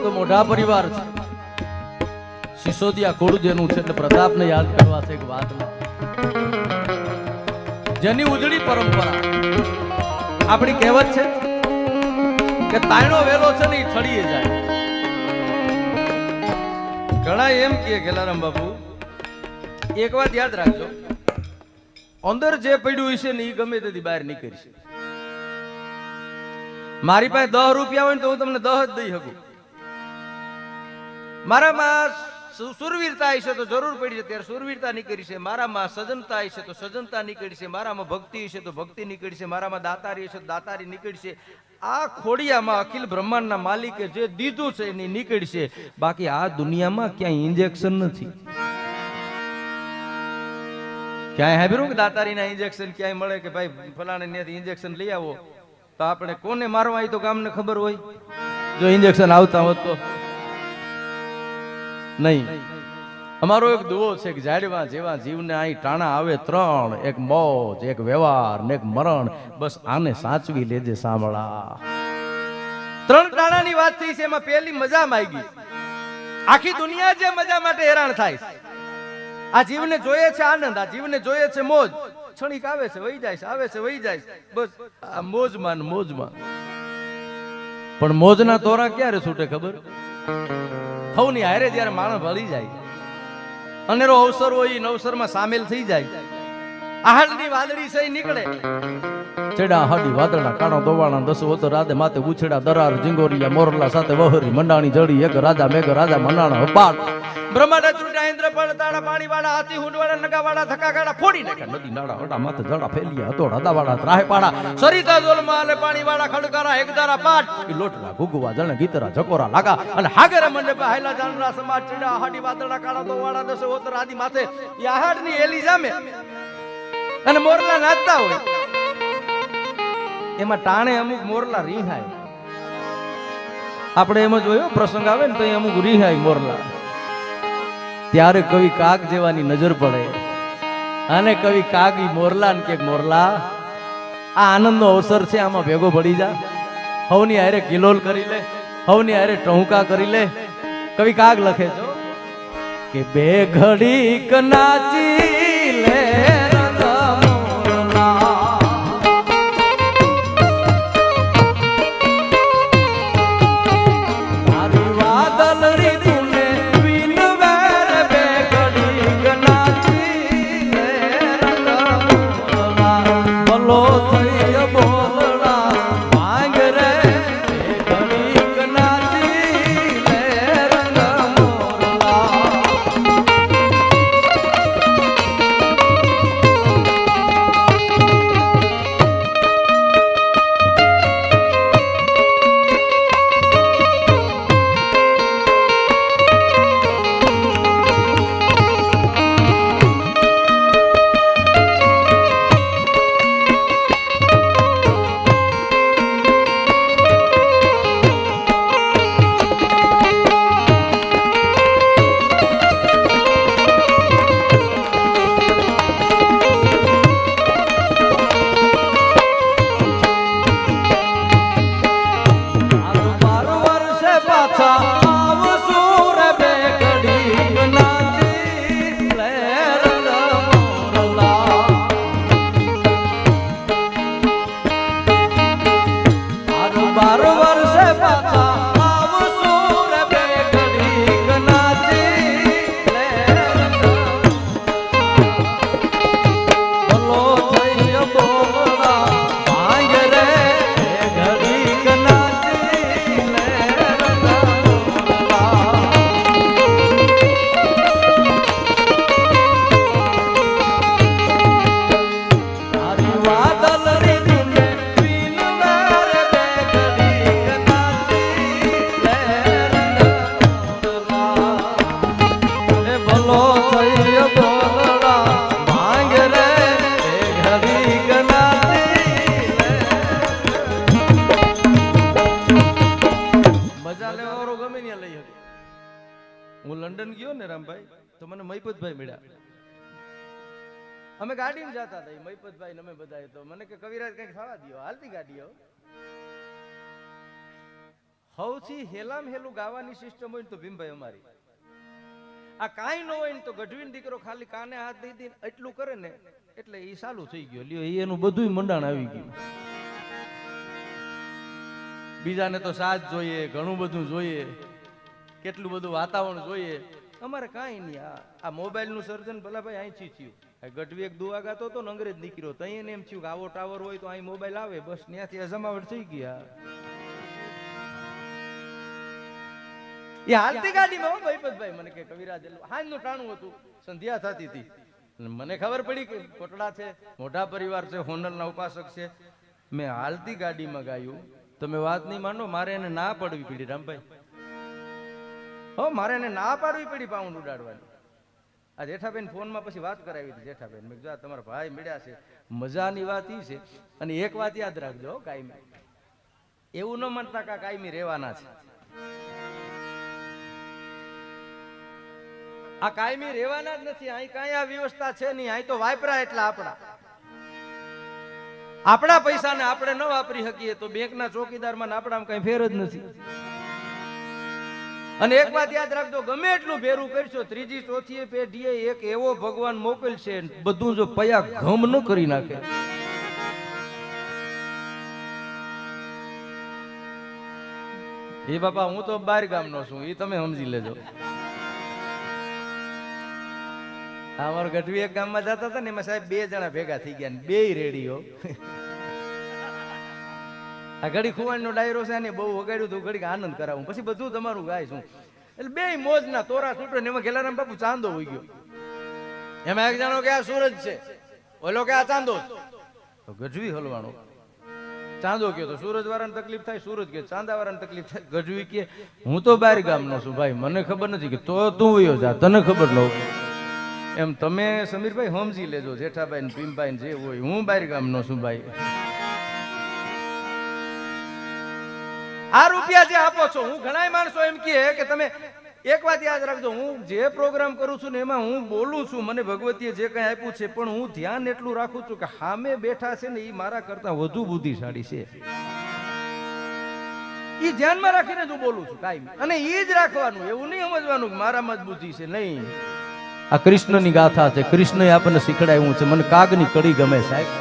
તો મોઢા પરિવાર છે. સિસોદિયા કુળ જેનું છે એટલે પ્રતાપને યાદ કરવા છે એક વાત. જેની ઉજળી પરંપરા આપણી કહેવત છે કે તાયણો વેલો છે ને એ થડીએ જાય. ઘણા એમ કહે ગેલારામ બાપુ એક વાત યાદ રાખજો, અંદર જે પડ્યું હશે ને એ ગમે તેથી બહાર નીકળશે. મારી પાસે 10 રૂપિયા હોય ને તો હું તમને 10 જ દઈ શકું. મારામાં સુરવીરતા હશે તો જરૂર પડી છે ત્યારે સુરવીરતા નીકળી છે. મારામાં સજનતા હશે તો સજનતા નીકળી છે. મારામાં ભક્તિ હશે તો ભક્તિ નીકળી છે. મારામાં દાતારી હશે તો દાતારી નીકળી છે. આ ખોડિયામાં અખિલ બ્રહ્માંડના માલિકે જે દીધું છે એની નીકળી છે. બાકી આ દુનિયામાં ક્યાંય ઇન્જેક્શન નથી. ક્યાંય હાંભળ્યું કે દાતારીના ઇન્જેક્શન ક્યાંય મળે કે ભાઈ ફલાણે ત્યાંથી ઇન્જેક્શન લઈ આવો તો આપણે કોને મારવા આવી તો ગામને ખબર હોય? જો ઇન્જેક્શન આવતા હોત તો નહીં. અમારો એક દુઓ છે કે જાડવા જેવા જીવને અહીં ટાણા આવે 3, એક મોજ, એક વ્યવહાર ને એક મરણ, બસ આને સાચવી લેજે સાંભળા. 3 ટાણાની વાત થઈ છે. એમાં પહેલી મજા માંગી. આખી દુનિયા જે મજા માટે હેરાન થાય. આ જીવને જોઈએ છે આનંદ, આ જીવને જોઈએ છે મોજ. ક્ષણિક આવે છે વહી જાય છે, આવે છે વહી જાય છે, બસ આ મોજમાં મોજમાં. પણ મોજના તોરા ક્યારે છૂટે ખબર? હવની હારે જ્યારે માણસ ભળી જાય, અનેરો અવસર હોય એ નવસરમાં સામેલ થઈ જાય. આહાડની વાદળી સહી નીકળે, ચેડા હાડી વાદળા કાણો દોવાણા 10 ઓતર રાધે માથે ઉછેડા દરાર જીંગોરિયા મોરલા સાથે વહરી મંડાણી જડી એક રાજા મેઘ રાજા મનાણા હપાટ બ્રહ્માંડ ત્રુટા ઇન્દ્ર પણ તાળા પાણી વાળા હાથી હુંડવાળા નગાવાળા ધક્કાગાળા ફોડી નાખે નદી નાળા હડા માથે જડા ફેલિયા હતો રાદાવાળા ત્રાહે પાડા સરિતા જોલમાં અને પાણી વાળા ખડકારા એકદારા પાટ ઈ લોટલા ગુગવા જણે ગીતરા જકોરા લાગા અને હાગરે મંડપે હાયલા જાનરા સમાજ ચડા હાડી વાદળા કાળા દોવાળા 10 ઓતર આદિ માથે ઈ આહાડની એલી જામે અને મોરલા નાચતા હોય. એમાં ટાણે અમુક મોરલા રીહાય. આપણે એમ જ હોય પ્રસંગ આવે ને તો અમુક રીહાય મોરલા. ત્યારે કવિ કાગ જેવાની નજર પડે અને કવિ કાગ ઈ મોરલા ને કે મોરલા આ આનંદનો અવસર છે, આમાં ભેગો પડી જા. હવની હારે કિલોલ કરી લે, હવની હારે ટહુકા કરી લે. કવિ કાગ લખે છે કે બે ઘડીક નાચી લે હું લંડન ગયો ને રામભાઈ તો મને મહિપતભાઈ મળ્યા. અમે ગાડીમાં જતા હતા મહિપતભાઈ ને અમે બધા. તો મને કે કવિરાજ કઈક ખાવા દો, હાલતી ગાડીઓ સૌથી હેલામ હેલું ગાવાની સિસ્ટમ હોય ને તો ભીમભાઈ અમારી. આ કાંઈ ન હોય ને તો ગઢવીનો દીકરો ખાલી કાને હાથ દઈ દઈને એટલું કરે ને એટલે એ ચાલુ થઈ ગયો. લ્યો એનું બધું મંડાણ આવી ગયું. બીજાને તો સાજ જોઈએ, ઘણું બધું જોઈએ, કેટલું બધું વાતાવરણ જોઈએ. અમારે કાંઈ નહીં. આ મોબાઈલ નું સર્જન ભલા ભાઈ અહીંથી થયું. ગઢવી એક દુઆ ગાતો હતો ને અંગ્રેજ નીકળ્યો તો અહીંયા એમ થયું કે આવો ટાવર હોય તો અહીં મોબાઈલ આવે, બસ ત્યાંથી અજમાવટ થઈ ગયા. એ હાલતી ગાડીમાં ભાઈ મને કે કવિરાજ હાજનું ટાણું હતું, સંધ્યા થતી હતી. મને ખબર પડી કે કોટડા છે, મોટા પરિવાર છે, હોનલના ઉપાસક છે. મેં હાલતી ગાડીમાં ગાયું. તમે વાત નહીં માનો, મારે એને ના પડવી પડી રામભાઈ. હો, મારે એને ના પાડવી પડી પાઉન્ડ ઉડાડવાની. આ જેઠાબેન ફોનમાં પછી વાત કરાવી હતી. જેઠાબેન મેં કીધું તમારા ભાઈ મળ્યા છે, મજાની વાત ઈ છે. અને એક વાત યાદ રાખજો, કાયમી એવું ન માનતા કે કાયમી રહેવાના છે. આ કાયમી રહેવાના જ નથી. અહીં કાંઈ આ વ્યવસ્થા છે નહીં. અહીં તો વાપરા એટલા આપણા પૈસાને આપણે ન વાપરી શકીએ તો બેંકના ચોકીદારમાં આપણામાં કઈ ફેર જ નથી. અને એક વાત યાદ રાખજો, ગમે એટલું ભેરું કરશો, ત્રીજી ચોથી પેઢીએ એક એવો ભગવાન મોકલશે બધું જો પયા ઘમ ન કરી નાખે. એ બાપા હું તો બાર ગામનો છું, એ તમે સમજી લેજો. અમારો ગઢવી એક ગામમાં જતા હતા ને, એમાં સાહેબ 2 જણા ભેગા થઈ ગયા, 2 રેડીઓ. આ ઘડી ખુવાણનો ડાયરો છે ને, બહુ વગાડ્યું હતું, ઘડી આનંદ કરાવું, પછી બધું તમારું ગાય છું. એટલે 2 મોજના તોરા છૂટો ને એમાં ગેલારામ બાપુ ચાંદો હોઈ ગયો. એમાં એક જાણો કે આ સૂરજ છે, ઓલો કે આ ચાંદો. ગઢવી હલવાનો ચાંદો કયો તો સૂરજ વાળાને તકલીફ થાય, સૂરજ કે ચાંદા વાળાને તકલીફ થાય. ગઢવી કે હું તો બાર ગામનો છું ભાઈ, મને ખબર નથી. કે તો તું વયો જા, તને ખબર ન હોય. એમ તમે સમીરભાઈ સમજી લેજો, જેઠાભાઈ ને ભીમભાઈ જે હોય, હું બાર ગામનો છું ભાઈ. આ રૂપિયા જે આપો છો, હું ઘણા માણસો એમ કે તમે એક વાત યાદ રાખજો, હું જે પ્રોગ્રામ કરું છું ને એમાં હું બોલું છું, મને ભગવતીએ જે કઈ આપ્યું છે, પણ હું ધ્યાન એટલું રાખું છું કે સામે બેઠા છે ને એ મારા કરતા વધુ બુદ્ધિશાળી છે. એ ધ્યાનમાં રાખીને જ હું બોલું છું કાયમ. અને એ જ રાખવાનું, એવું નહીં સમજવાનું કે મારામાં જ બુદ્ધિ છે, નહીં. આ કૃષ્ણની ગાથા છે, કૃષ્ણએ આપણને શીખડાવ્યું છે. મને કાગની કડી ગમે સાહેબ.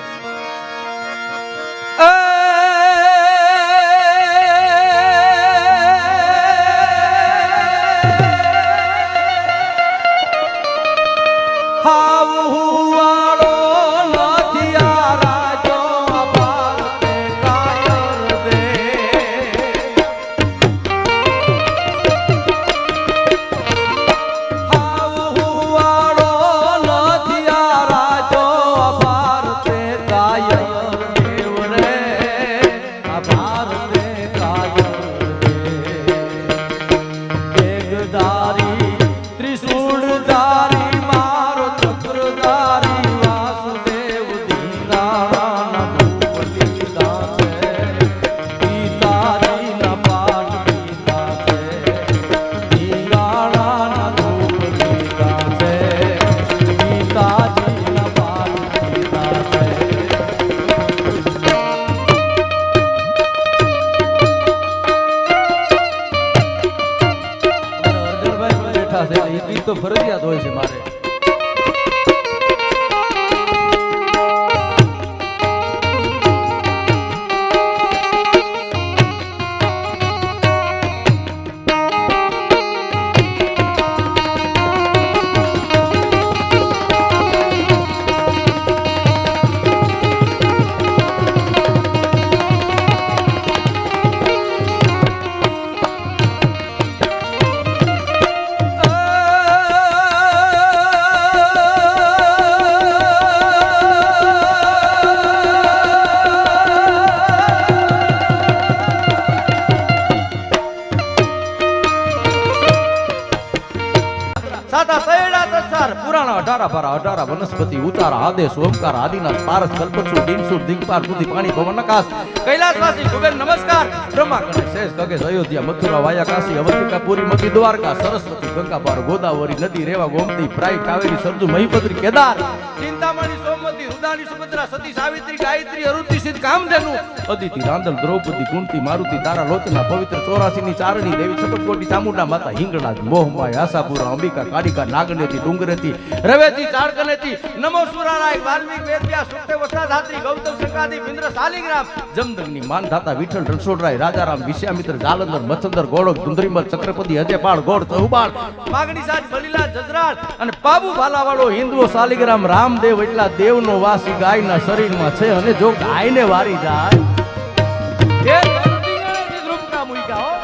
તો ફરજિયાત હોય છે મારે. પુરાણા 18 ભારા 18 વનસ્પતિ ઉતારા આદેશ ઓમકાર આદિનાથ પારસ કલ્પસુ દિનસુર દિગપાર સુધી પાણી પવન આકાશ કૈલાસવાસી કુબેર નમસ્કાર બ્રહ્મા ગણેશ શેષ ગગેશ અયોધ્યા મથુરા વાયા કાશી અવંતિકા પુરી મતી દ્વારકા સરસ્વતી ગંગા પાર ગોદાવરી નદી રેવા ગોમતી પ્રાય કાવેરી સરજુ મહીપત્રી કેદાર ચિંતામણી સોમવતી રુદાની સુભદ્રા સતી સાવિત્રી ગાયત્રી અરુતિ સિદ્ધ કામધેનુ અદિતિ રાંદલ દ્રૌપદી કુંતી મારુતિ તારા લોચના પવિત્ર 84 ની ચારણી દેવી છપટકોટી ચામુંડા માતા હિંગળા મોહમાય આશાપુરા અંબિકા કાલિકા નાગનેતી ડુંગરેતી રવેતી ચારકનેતી નમો સુરારાય વાલ્મીક વેદ્યા સુક્તે વસાધાત્રી ગૌતમ શંકાદી ઇન્દ્ર શાલિગ્રામ જમદગ્નિ માનધાતા વિઠ્ઠલ રણછોડરાય રાજારામ વિશ્વામિત્ર જાલંધર મચ્છંદર ગોળક ધુંધરીમલ ચક્રપતિ હજેપાળ ગોળ ચૌબાળ માગણી સાજ બલીલા જજરાળ અને પાબુ ભાલાવાળો હિન્દુઓ શાલિગ્રામ રામદેવ એટલા દેવનો વાસી ગાયના શરીરમાં છે અને જો ગાયને વારી જાય એ ગણતી રૂપના મુઈકા હો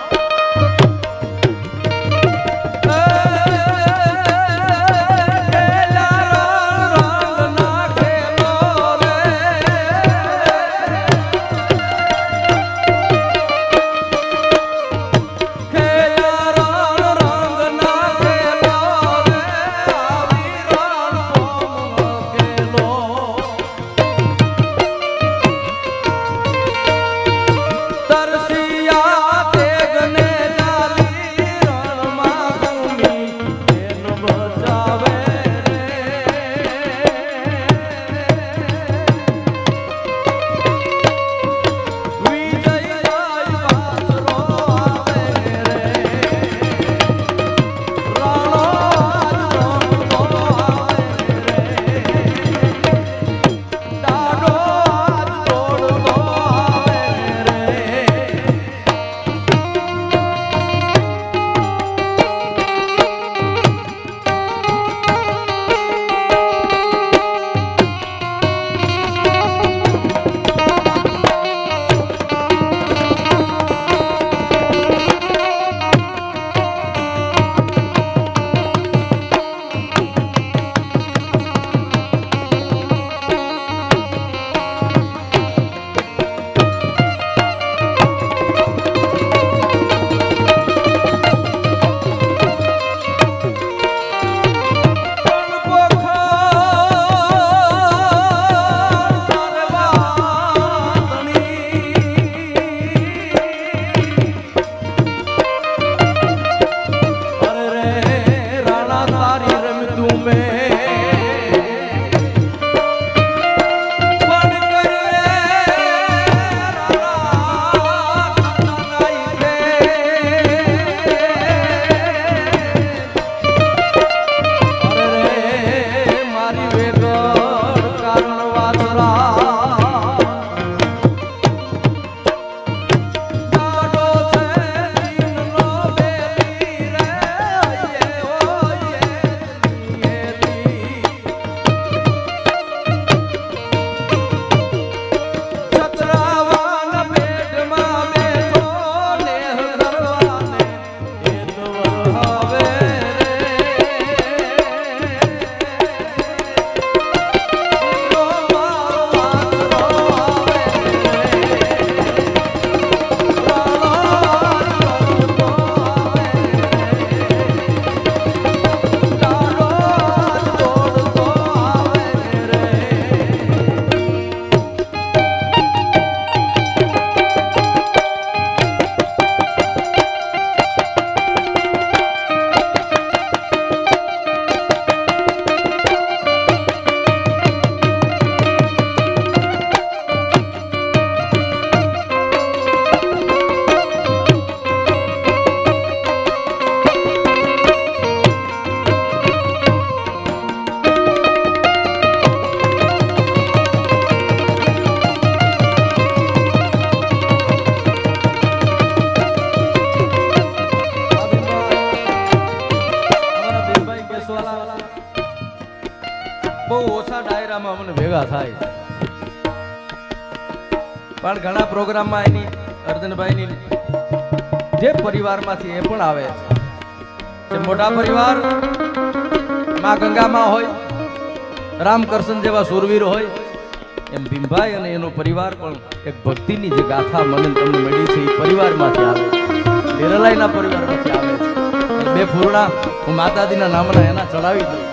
બહુ ઓછા ડાયરામાં અમને ભેગા થાય પણ ઘણા પ્રોગ્રામમાં એની અર્જનભાઈની જે પરિવારમાંથી એ પણ આવે છે મોટા પરિવાર માં ગંગામાં હોય રામકૃષ્ણ જેવા સુરવીર હોય એમ ભીમભાઈ અને એનો પરિવાર પણ એક ભક્તિની જે ગાથા મને તમને મળી છે એ પરિવારમાંથી આવે છે નિરલાઈના પરિવારમાંથી આવે છે બે ફૂરણા હું માતાજીના નામના એના ચડાવી દઉં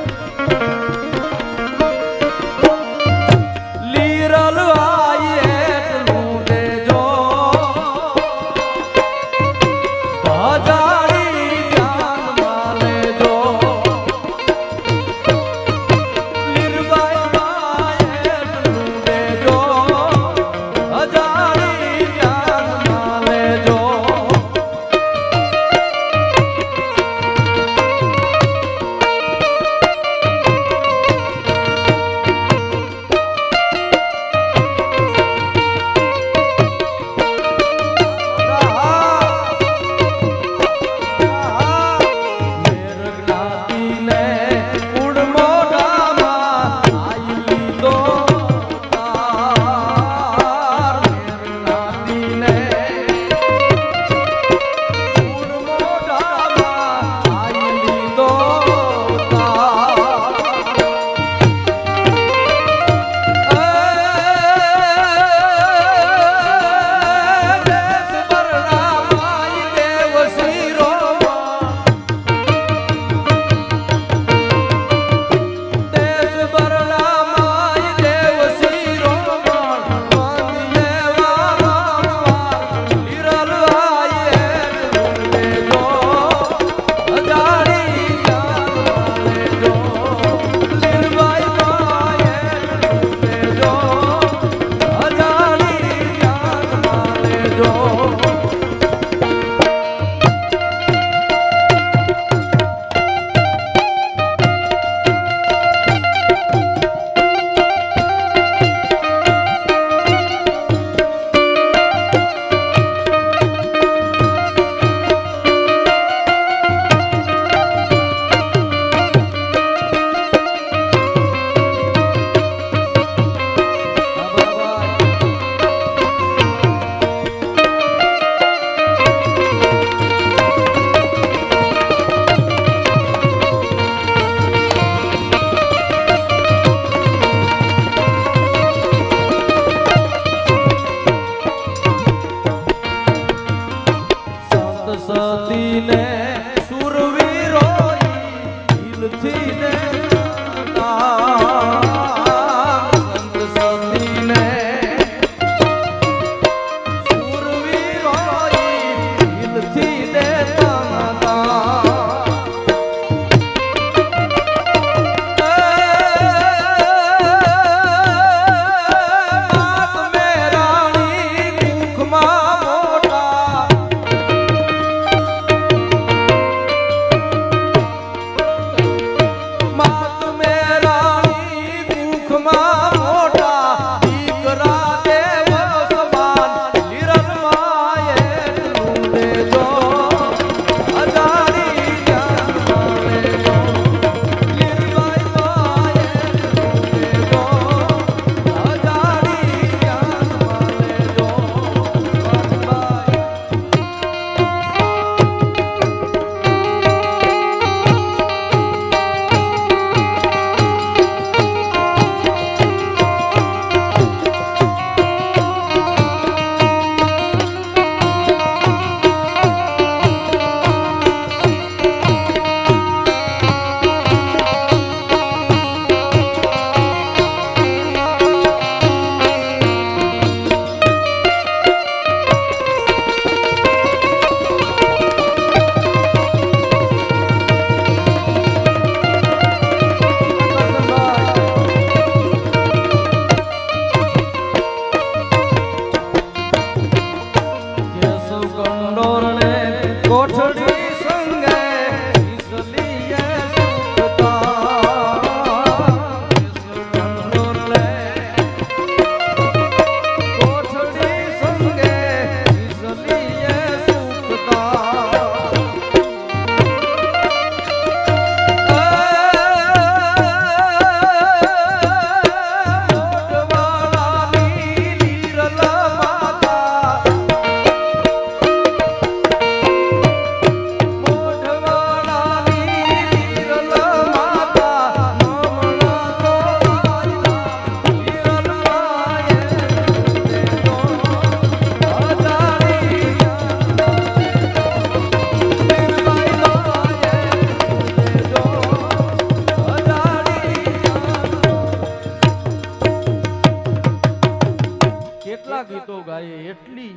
એટલા ગીતો ગાય, એટલી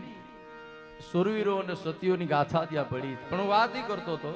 સુરવીરો અને સતીઓની ગાથા ત્યાં પડી. પણ હું વાત ઈ કરતો હતો